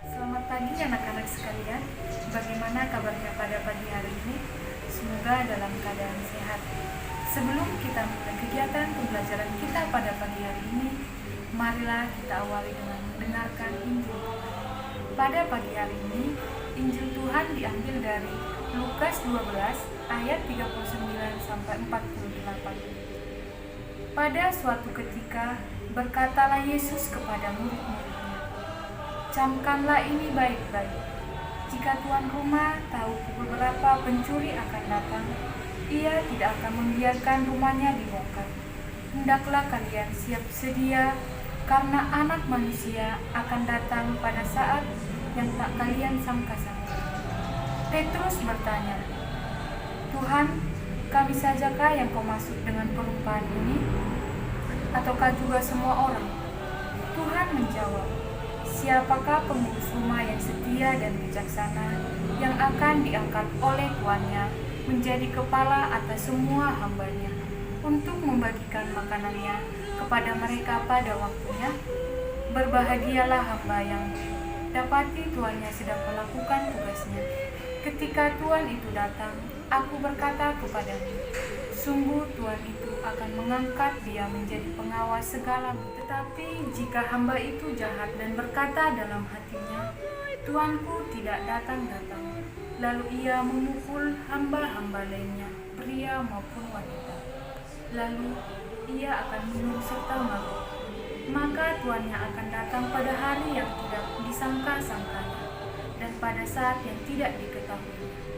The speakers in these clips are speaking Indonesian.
Selamat pagi anak-anak sekalian. Bagaimana kabarnya pada pagi hari ini? Semoga dalam keadaan sehat. Sebelum kita mulai kegiatan pembelajaran kita pada pagi hari ini, marilah kita awali dengan mendengarkan Injil Tuhan. Pada pagi hari ini, Injil Tuhan diambil dari Lukas 12 ayat 39 sampai 48. Pada suatu ketika, berkatalah Yesus kepada murid-muridnya, "Camkanlah ini baik-baik. Jika tuan rumah tahu pukul berapa pencuri akan datang, ia tidak akan membiarkan rumahnya dibongkar. Hendaklah kalian siap sedia, karena Anak Manusia akan datang pada saat yang tak kalian sangka-sangka." Petrus bertanya, "Tuhan, kami sajakah yang kau maksud dengan perumpamaan ini? Ataukah juga semua orang?" Tuhan menjawab, "Siapakah pengurus rumah yang setia dan bijaksana yang akan diangkat oleh tuannya menjadi kepala atas semua hambanya untuk membagikan makanannya kepada mereka pada waktunya? Berbahagialah hamba yang dapati tuannya sedang melakukan tugasnya. Ketika tuan itu datang, aku berkata kepadanya, sungguh tuan itu akan mengangkat dia menjadi pengawas segala. Tetapi jika hamba itu jahat dan berkata dalam hatinya, tuanku tidak datang-datang, lalu ia memukul hamba-hamba lainnya, pria maupun wanita, lalu ia akan minum serta mabuk, maka tuannya akan datang pada hari yang tidak disangka-sangkanya dan pada saat yang tidak diketahui.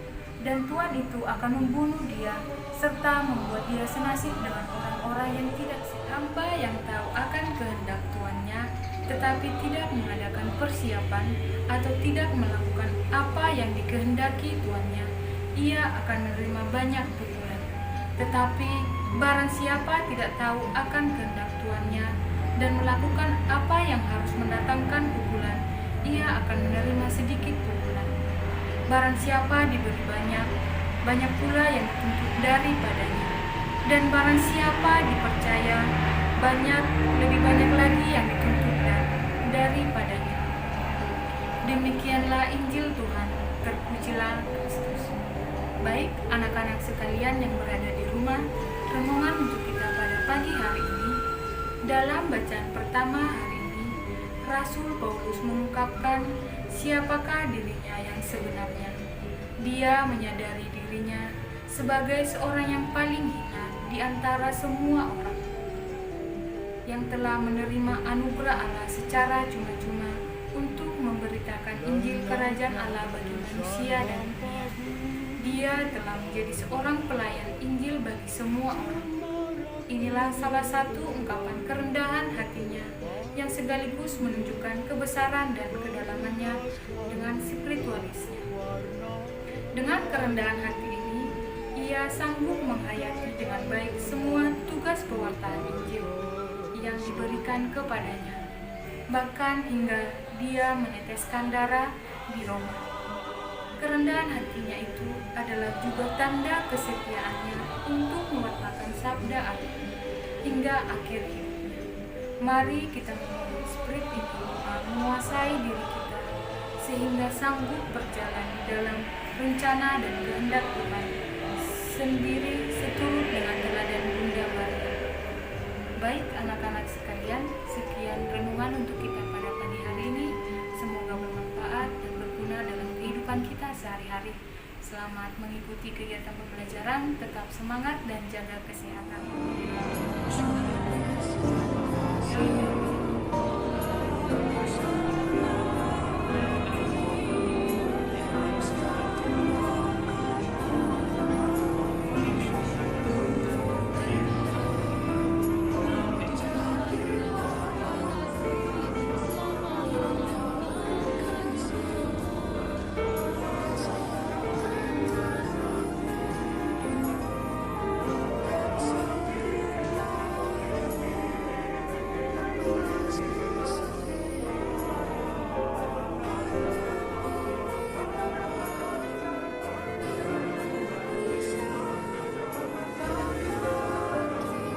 Dan tuan itu akan membunuh dia serta membuat dia senasib dengan orang-orang yang tidak hamba yang tahu akan kehendak tuannya tetapi tidak mengadakan persiapan atau tidak melakukan apa yang dikehendaki tuannya, ia akan menerima banyak pukulan. Tetapi barang siapa tidak tahu akan kehendak tuannya dan melakukan apa yang harus mendatangkan pukulan, ia akan menerima sedikit pukulan. Barang siapa diberi banyak, banyak pula yang dituntut daripadanya. Dan barang siapa dipercaya banyak, lebih banyak lagi yang dituntut daripadanya. Demikianlah Injil Tuhan. Terpujilah Kristus. Baik anak-anak sekalian yang berada di rumah, renungan untuk kita pada pagi hari ini. Dalam bacaan pertama hari ini, Rasul Paulus mengungkapkan siapakah dirinya yang sebenarnya. Dia menyadari dirinya sebagai seorang yang paling hina di antara semua orang, yang telah menerima anugerah Allah secara cuma-cuma untuk memberitakan Injil Kerajaan Allah bagi manusia dan dunia. Dia telah menjadi seorang pelayan Injil bagi semua orang. Inilah salah satu ungkapan kerendahan hatinya yang sekaligus menunjukkan kebesaran dan kedalamannya dengan spiritualisnya. Dengan kerendahan hati ini, ia sanggup menghayati dengan baik semua tugas pewartaan Injil yang diberikan kepadanya, bahkan hingga dia meneteskan darah di Roma. Kerendahan hatinya itu adalah juga tanda kesetiaannya untuk mewartakan sabda Allah hingga akhir hidupnya. Mari kita memohon spirit itu menguasai diri kita sehingga sanggup berjalan di dalam rencana dan kehendak Tuhan sendiri seturut dengan teladan Bunda Maria. Baik anak-anak sekalian, sekian renungan untuk kita pada pagi hari ini. Semoga bermanfaat dan berguna dalam kehidupan kita sehari-hari. Selamat mengikuti kegiatan pembelajaran, tetap semangat dan jaga kesehatan.